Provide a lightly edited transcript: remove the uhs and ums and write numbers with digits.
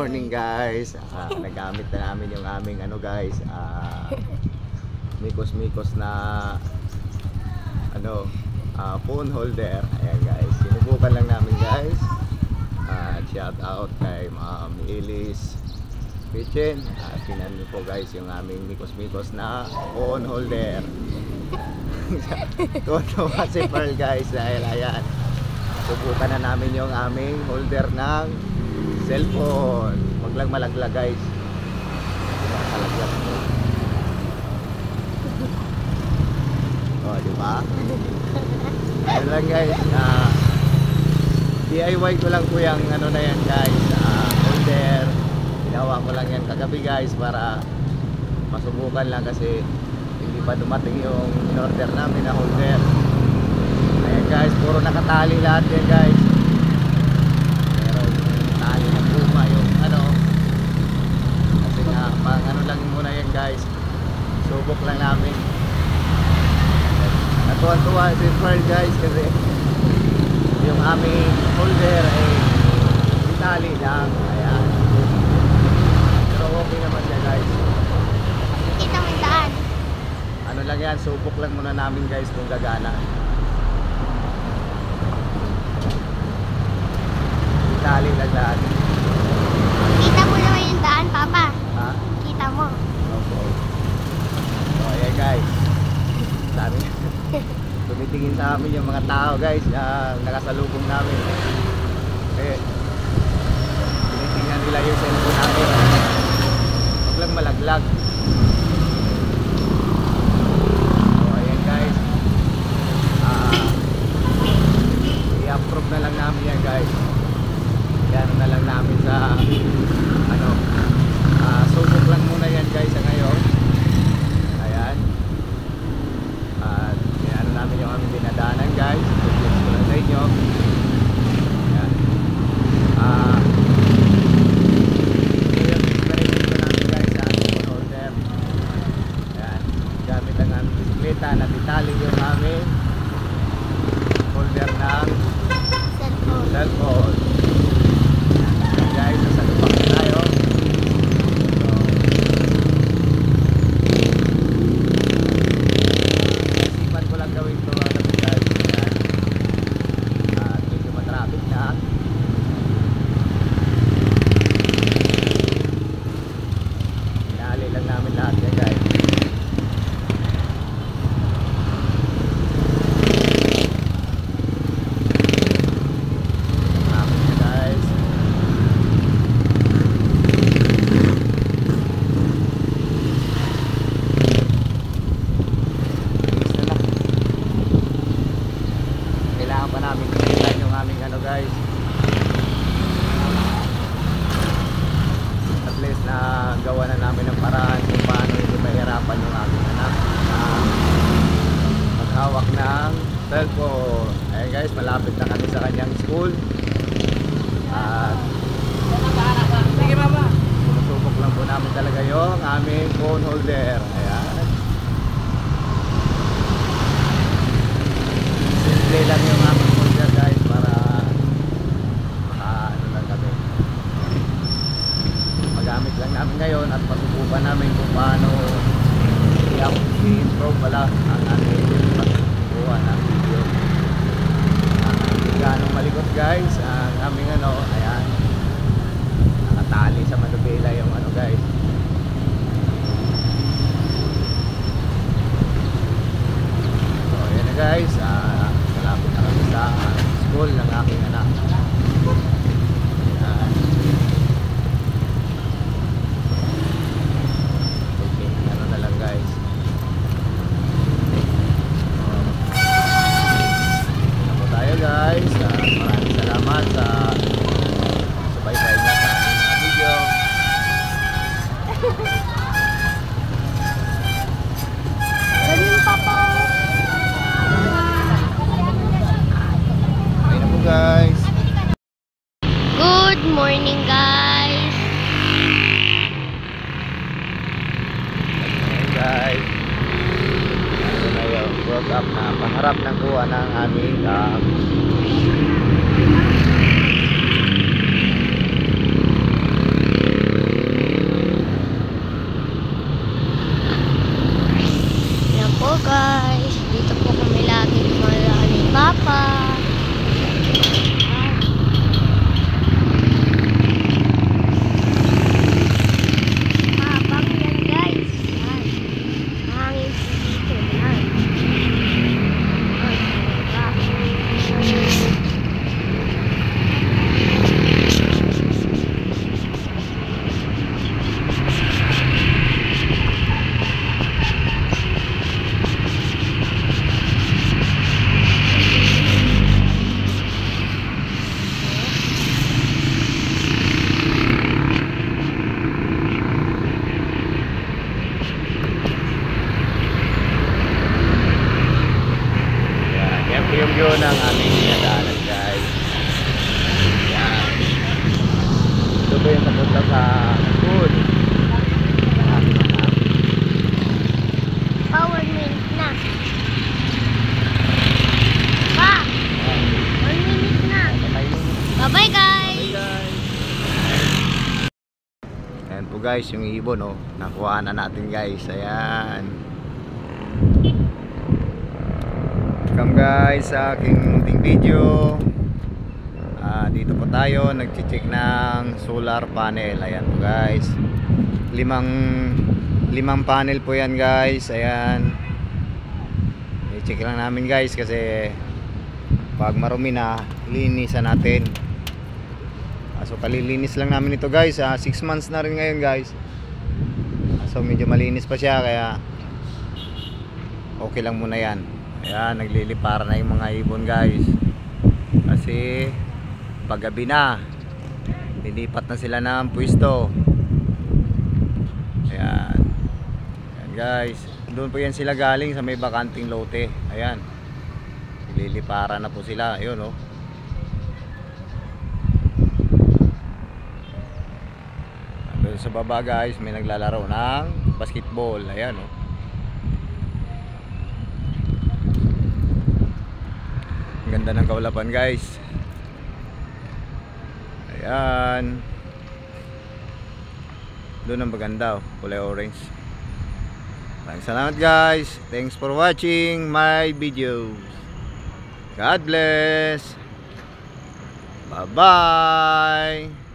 morning guys. Nagamit na namin yung aming ano guys, mikos-mikos na ano, phone holder. Ayan guys, sinubukan lang namin guys. Shout out kay Ma'am Elis Kitchen. Tingnan niyo po guys yung aming mikos-mikos na phone holder. Tuwa si Pearl guys dahil ayan, subukan na namin yung aming holder ng cellphone. Wag lang malaglag guys. Malaglag mo. Oh, di ba? Ano lang guys, DIY ko lang po yung ano na yan guys, holder. Ginawa ko lang yan kagabi guys para masubukan lang kasi hindi pa dumating yung in-order namin na holder. Ayan guys, puro nakatali lahat yan guys. Meron tali ng puma yung ano. Kasi nga, pang ano lang muna yan guys. Subok lang namin. Natuwan-tuwa si Pearl guys kasi yung aming holder ay itali lang. Ayan. Pero okay naman siya guys. Kita mo yung daan. Ano lang yan, subok lang muna namin guys kung gagana. Itali lang lahat. Kita mo naman yung daan, Papa. Ha? Kita mo. Okay. So ayan guys, sabi tumitingin sa amin yung mga tao guys na nakasalubong namin. Eh, tinitingnan nila yung cellphone namin. Huwag lang malaglag. So ayan guys, i-approve na lang namin yan guys. Yan na lang namin sa ano, subok lang muna yan guys sa ngayon. Ayan. At ano namin yung aming dinadaanan guys. Tutuloy ko lang sa inyo. Ayan. Yung experience ko namin guys sa phone holder. Ayan. Gamit ang aming bisikleta na titali yung aming holder ng cellphone. Guys, nasa lupak na tayo. So, isipan ko lang gawin ito guys. At medyo matraffic na. Inali lang namin lahat yan guys. Traffic na guys. Kailangan pa namin kulitan yung aming ano guys. At least na gawa na namin ng paraan kung paano hindi mahirapan yung aming anak na maghawak ng cellphone. Ayan guys, malapit na kami sa kanyang school. At sumusubok lang po namin talaga yung aming phone holder. Ayan. Simple lang yung aming holder guys para ano lang kami. Magamit lang namin ngayon at masubukan namin kung paano i-improve pala ang aming pagkuha ng video. Hindi ganong malikot guys ang aming ano, ayan, nakatali sa manubela yung ano guys. So ayan na guys, malapit na kami sa school ng aking anak. Ayan. Okay, ano na lang guys. Ano po tayo guys. Maraming salamat sa subaybay na sa aming video. Ganun, Papa. Ayun na po guys. Bye-bye guys! Bye guys. Ayan po guys, yung ibon oh. Nakuha na natin guys. Ayan. Welcome guys sa aking munting video. Dito po tayo nagche-check ng solar panel. Ayan po guys. Limang panel po yan guys. Ayan. I-check lang namin guys kasi pag marumi na, linisan natin. So kalilinis lang namin ito guys. 6 months na rin ngayon guys. So medyo malinis pa siya kaya okay lang muna yan. Ayan, naglilipara na yung mga ibon guys. Kasi paggabi na, lilipat na sila ng pwesto. Ayan. Ayan guys. Doon po yan sila galing sa may bakanting lote. Ayan. Lilipara na po sila. Ayun oh. Doon sa baba guys, may naglalaro ng basketball. Ayan oh. Ang ganda ng kaulapan guys. Ayan. Doon ang maganda oh, kulay orange. Maraming salamat guys. Thanks for watching my videos. God bless. Bye bye.